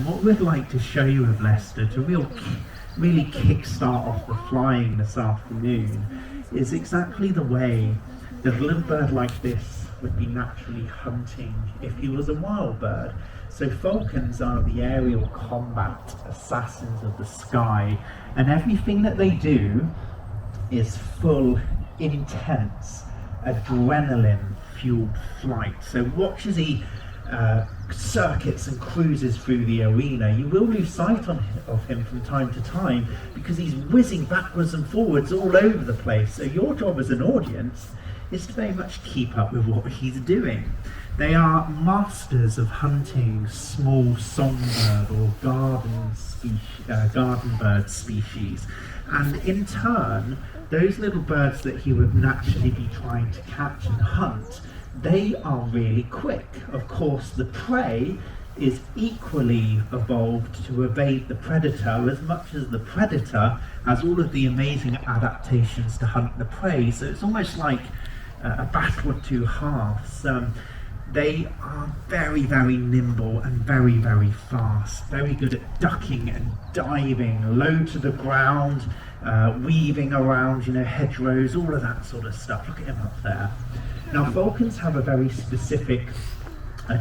what we'd like to show you of Leicester to really kick-start off the flying this afternoon is exactly the way that a little bird like this would be naturally hunting if he was a wild bird. So falcons are the aerial combat assassins of the sky, and everything that they do is full, intense, adrenaline-fueled flight. So watch as he circuits and cruises through the arena. You will lose sight of him from time to time because he's whizzing backwards and forwards all over the place. So your job as an audience is to very much keep up with what he's doing. They are masters of hunting small songbird or garden bird species, and in turn those little birds that he would naturally be trying to catch and hunt, they are really quick. Of course, the prey is equally evolved to evade the predator as much as the predator has all of the amazing adaptations to hunt the prey. So it's almost like a battle of two halves. They are very, very nimble and very, very fast, very good at ducking and diving low to the ground, weaving around, hedgerows, all of that sort of stuff. Look at him up there. Now, falcons have a very specific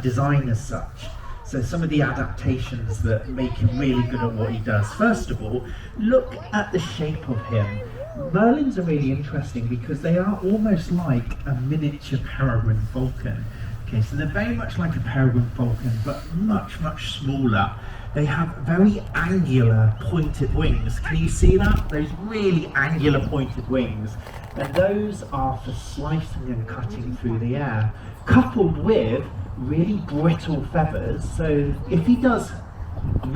design as such. So some of the adaptations that make him really good at what he does. First of all, look at the shape of him. Merlins are really interesting because they are almost like a miniature peregrine falcon. Okay, so they're very much like a peregrine falcon, but much, much smaller. They have very angular pointed wings. Can you see that? Those really angular pointed wings. And those are for slicing and cutting through the air, coupled with really brittle feathers. So if he does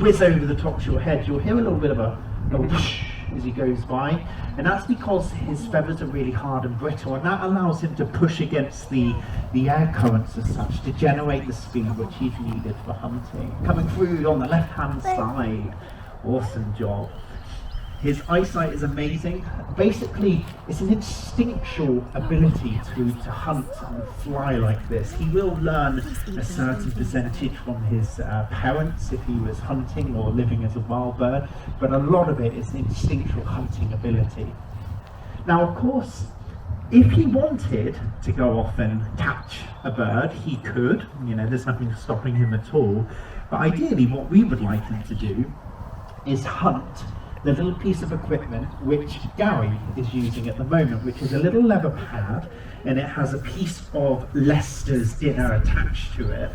whiz over the top of your head, you'll hear a little bit of a whoosh as he goes by, and that's because his feathers are really hard and brittle, and that allows him to push against the air currents as such to generate the speed which he's needed for hunting. Coming through on the left hand side, awesome job. His eyesight is amazing. Basically, it's an instinctual ability to hunt and fly like this. He will learn a certain percentage from his parents if he was hunting or living as a wild bird, but a lot of it is instinctual hunting ability. Now, of course, if he wanted to go off and catch a bird, he could. There's nothing stopping him at all. But ideally, what we would like him to do is hunt the little piece of equipment which Gary is using at the moment, which is a little leather pad, and it has a piece of Leicester's dinner attached to it.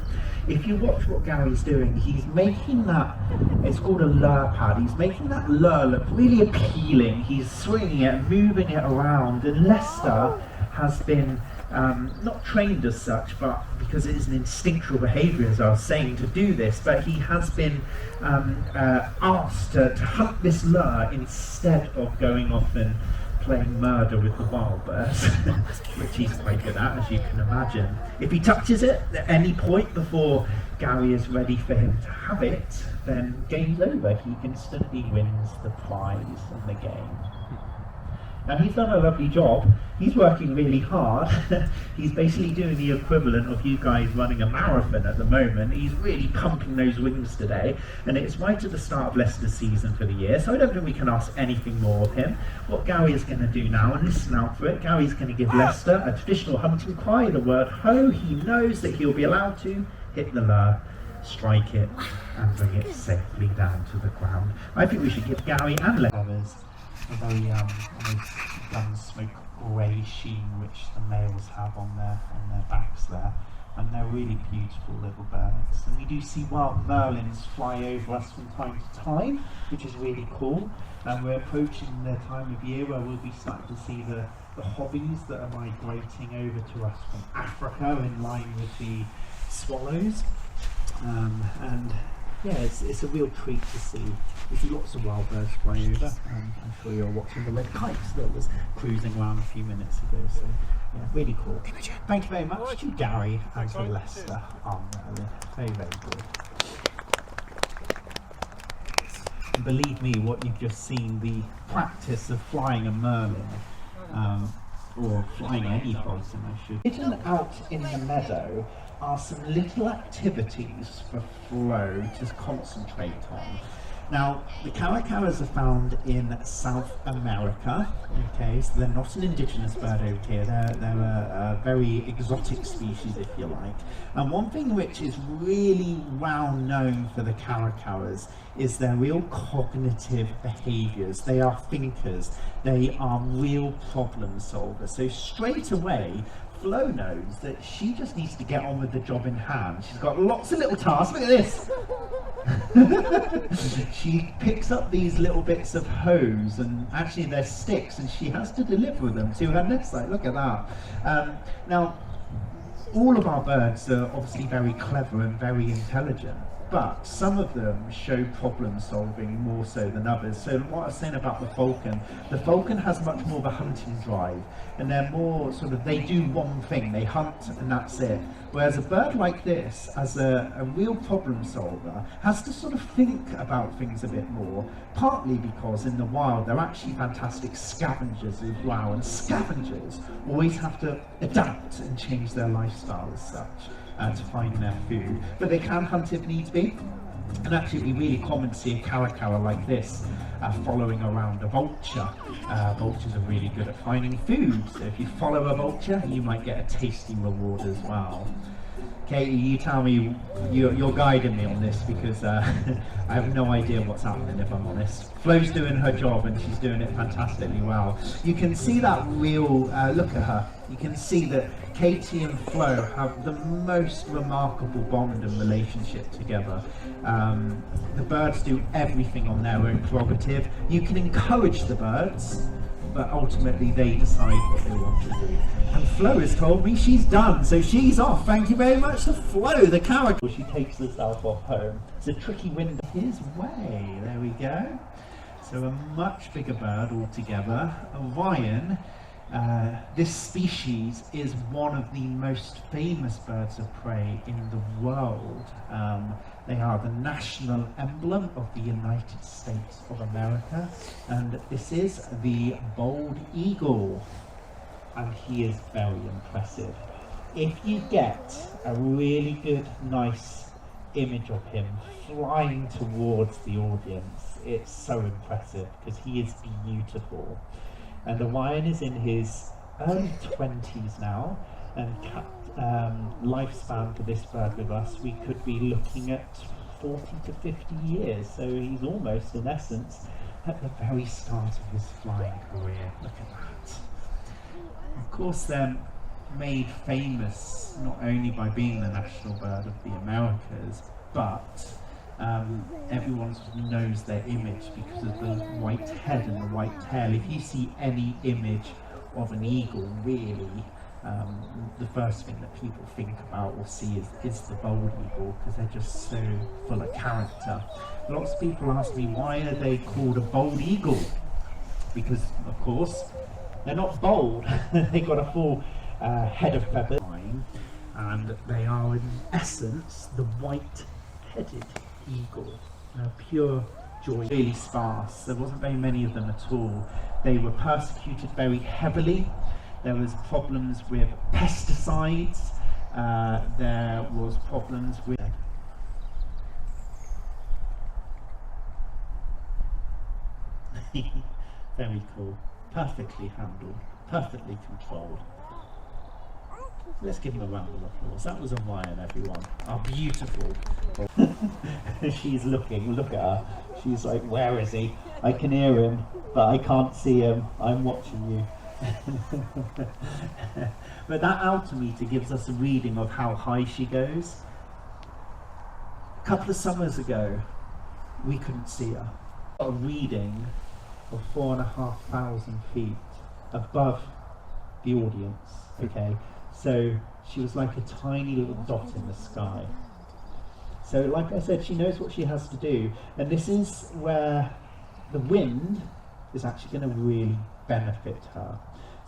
If you watch what Gary's doing, he's making that, it's called a lure pad, he's making that lure look really appealing. He's swinging it and moving it around, and Leicester has been not trained as such, but because it is an instinctual behaviour, as I was saying, to do this, but he has been asked to hunt this lure instead of going off and playing murder with the wild birds, which he's quite good at, as you can imagine. If he touches it at any point before Gary is ready for him to have it, then game's over. He instantly wins the prize in the game. Now, he's done a lovely job. He's working really hard. He's basically doing the equivalent of you guys running a marathon at the moment. He's really pumping those wings today, and it's right at the start of Leicester's season for the year, so I don't think we can ask anything more of him. What Gary is going to do now, and listen out for it, Gary's going to give Leicester a traditional hunting cry, the word ho. He knows that he'll be allowed to hit the lure, strike it, and bring it safely down to the ground. I think we should give Gary and Leicester a very almost gunsmoke grey sheen which the males have on their backs there, and they're really beautiful little birds. And we do see wild merlins fly over us from time to time, which is really cool, and we're approaching the time of year where we'll be starting to see the hobbies that are migrating over to us from Africa in line with the swallows, and yeah, it's a real treat to see. We see lots of wild birds fly over. I'm sure you're watching the red kites that was cruising around a few minutes ago. So, yeah, really cool. Thank you very much to Gary and to Leicester on Merlin. Very, very good. And believe me, what you've just seen, the practice of flying a Merlin, or flying any falcon, I should. Hidden out in the meadow are some little activities for Flo to concentrate on. Now, the caracaras are found in South America, okay, so they're not an indigenous bird over here, they're a very exotic species, if you like. And one thing which is really well known for the caracaras is their real cognitive behaviours. They are thinkers, they are real problem solvers. So straight away, Flo knows that she just needs to get on with the job in hand. She's got lots of little tasks. Look at this. She picks up these little bits of hose, and actually they're sticks, and she has to deliver them to her nest site. Look at that. Now, all of our birds are obviously very clever and very intelligent, but some of them show problem solving more so than others. So what I was saying about the falcon has much more of a hunting drive, and they're more sort of, they do one thing, they hunt and that's it. Whereas a bird like this, as a real problem solver, has to sort of think about things a bit more, partly because in the wild they're actually fantastic scavengers as well, and scavengers always have to adapt and change their lifestyle as such. To find their food, but they can hunt if needs be. And actually it'd be really common to see a caracara like this following around a vulture. Vultures are really good at finding food, so if you follow a vulture you might get a tasty reward as well. Katie, you tell me, you're guiding me on this, because I have no idea what's happening, if I'm honest. Flo's doing her job and she's doing it fantastically well. You can see that real, look at her, you can see that Katie and Flo have the most remarkable bond and relationship together. The birds do everything on their own prerogative. You can encourage the birds, but ultimately they decide what they want to do. And Flo has told me she's done, so she's off. Thank you very much to Flo, the caracal. She takes herself off home. It's a tricky window. His way, there we go. So a much bigger bird altogether. Orion, this species is one of the most famous birds of prey in the world. They are the national emblem of the United States of America, and this is the bald eagle, and he is very impressive. If you get a really good, nice image of him flying towards the audience, it's so impressive because he is beautiful. And Orion is in his early 20s now, and lifespan for this bird with us, we could be looking at 40 to 50 years. So he's almost, in essence, at the very start of his flying career. Look at that. Of course, they're made famous not only by being the national bird of the Americas, but everyone sort of knows their image because of the white head and the white tail. If you see any image of an eagle, really, the first thing that people think about or see is the bald eagle, because they're just so full of character. Lots of people ask me, why are they called a bald eagle? Because, of course, they're not bald. They've got a full head of feathers, and they are in essence the white-headed eagle. Pure joy. Really sparse. There wasn't very many of them at all. They were persecuted very heavily. There was problems with pesticides. There was problems with very cool. Perfectly handled. Perfectly controlled. Let's give him a round of applause. That was Orion, everyone. Our beautiful. She's looking, look at her. She's like, where is he? I can hear him, but I can't see him. I'm watching you. But that altimeter gives us a reading of how high she goes. A couple of summers ago, we couldn't see her. A reading of 4,500 feet above the audience, okay? So she was like a tiny little dot in the sky. So like I said, she knows what she has to do, and this is where the wind is actually going to really benefit her.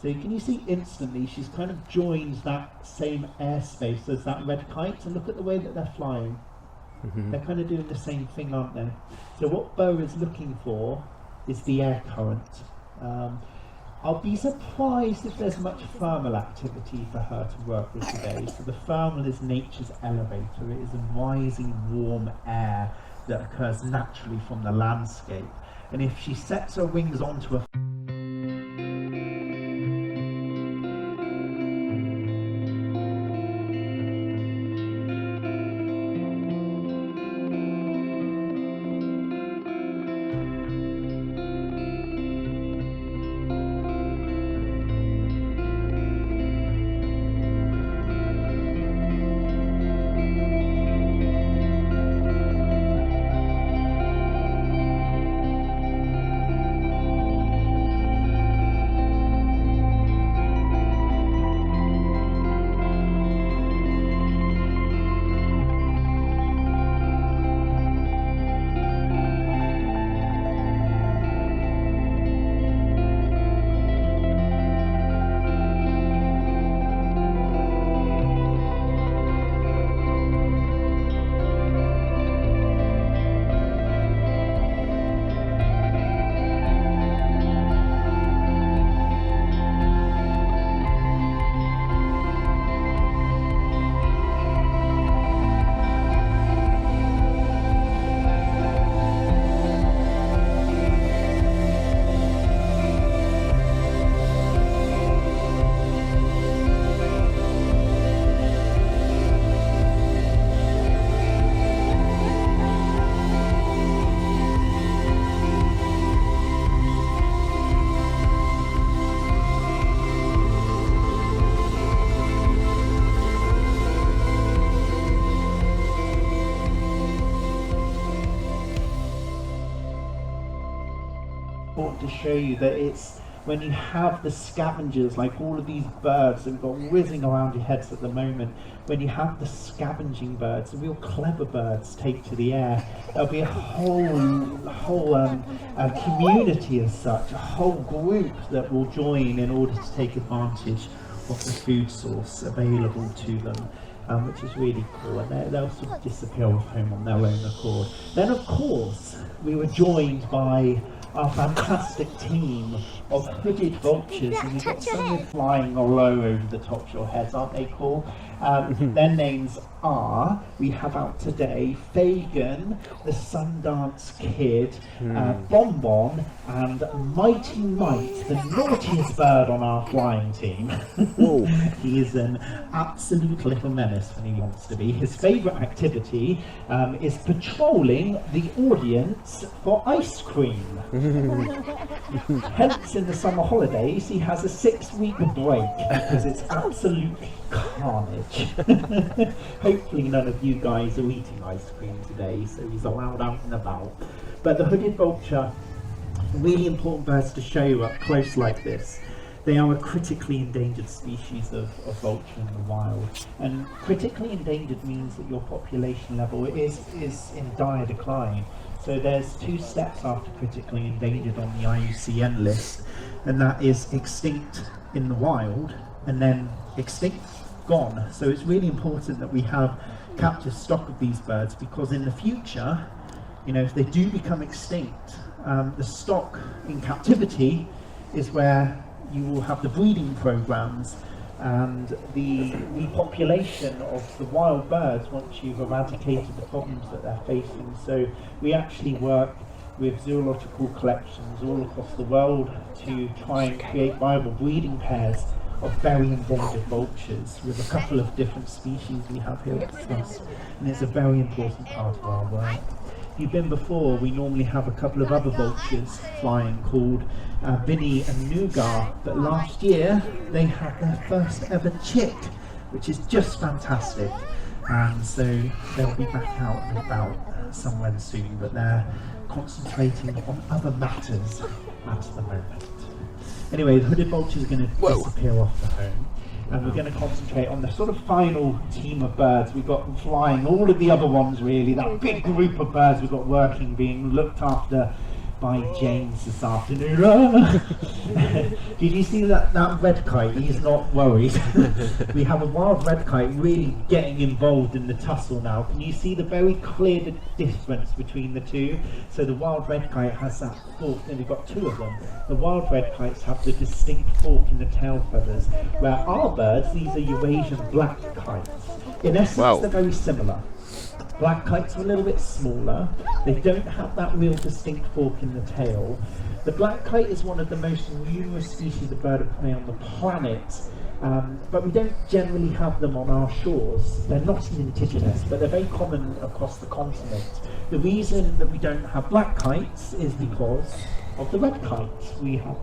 So can you see instantly she's kind of joined that same airspace as that red kite, and look at the way that they're flying. Mm-hmm. They're kind of doing the same thing, aren't they? So what Bo is looking for is the air current. I'll be surprised if there's much thermal activity for her to work with today. So the thermal is nature's elevator. It is a rising warm air that occurs naturally from the landscape. And if she sets her wings onto a to show you that it's when you have the scavengers, like all of these birds that we've got whizzing around your heads at the moment, when you have the scavenging birds, the real clever birds take to the air, there'll be a whole community as such, a whole group that will join in order to take advantage of the food source available to them. Which is really cool, and they'll sort of disappear off home on their own accord. Then of course we were joined by our fantastic team of hooded vultures, and we've got some flying low over the tops of your heads, aren't they cool? Their names are, we have out today, Fagin, the Sundance Kid, Bonbon, and Mighty Mite, the naughtiest bird on our flying team. He is an absolute little menace when he wants to be. His favourite activity is patrolling the audience for ice cream. Hence, in the summer holidays, he has a 6-week break because it's absolute carnage. Hopefully none of you guys are eating ice cream today, so he's allowed out and about. But the hooded vulture, really important birds to show you up close like this. They are a critically endangered species of vulture in the wild, and critically endangered means that your population level is in dire decline. So there's 2 steps after critically endangered on the IUCN list, and that is extinct in the wild and then extinct, gone. So it's really important that we have captive stock of these birds, because in the future, you know, if they do become extinct, the stock in captivity is where you will have the breeding programs and the repopulation of the wild birds once you've eradicated the problems that they're facing. So we actually work with zoological collections all across the world to try and create viable breeding pairs of very endangered vultures with a couple of different species we have here at the trust, and it's a very important part of our work. If you've been before, we normally have a couple of other vultures flying called Vinny and Nougat, but last year they had their first ever chick, which is just fantastic, and so they'll be back out and about somewhere soon, but they're concentrating on other matters at the moment. Anyway, the hooded vulture is going to disappear off the home, and we're going to concentrate on the sort of final team of birds. We've got them flying, all of the other ones really, that big group of birds we've got working, being looked after by James this afternoon. Did you see that red kite? He's not worried. We have a wild red kite really getting involved in the tussle now. Can you see the very clear difference between the two? So the wild red kite has that fork, and we've got two of them. The wild red kites have the distinct fork in the tail feathers, where our birds, these are Eurasian black kites. In essence, they're very similar. Black kites are a little bit smaller. They don't have that real distinct fork in the tail. The black kite is one of the most numerous species of bird of prey on the planet, but we don't generally have them on our shores. They're not indigenous, but they're very common across the continent. The reason that we don't have black kites is because of the red kite.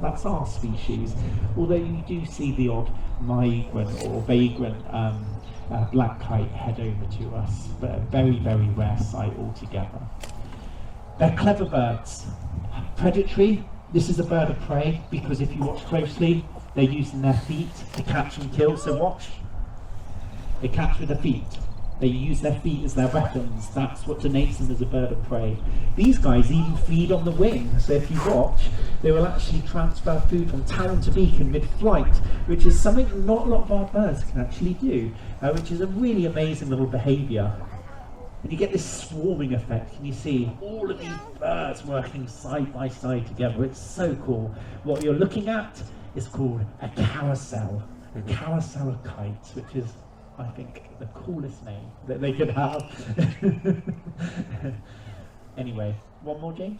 That's our species, although you do see the odd migrant or vagrant black kite head over to us, but a very, very rare sight altogether. They're clever birds. Predatory, this is a bird of prey, because if you watch closely, they're using their feet to catch and kill, so watch. They catch with their feet. They use their feet as their weapons. That's what denotes them as a bird of prey. These guys even feed on the wing, so if you watch, they will actually transfer food from talon to beak in mid-flight, which is something not a lot of our birds can actually do, which is a really amazing little behaviour. And you get this swarming effect, and you see all of these birds working side by side together. It's so cool. What you're looking at is called a carousel of kites, which is, I think, the coolest name that they could have. Anyway, one more, James?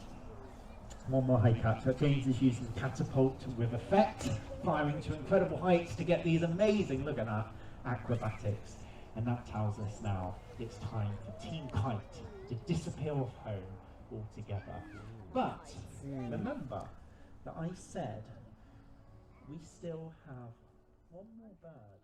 One more high catch. So James is using catapult with effect, firing to incredible heights to get these amazing, look at that, acrobatics. And that tells us now it's time for Team Kite to disappear off home altogether. But remember that I said we still have one more bird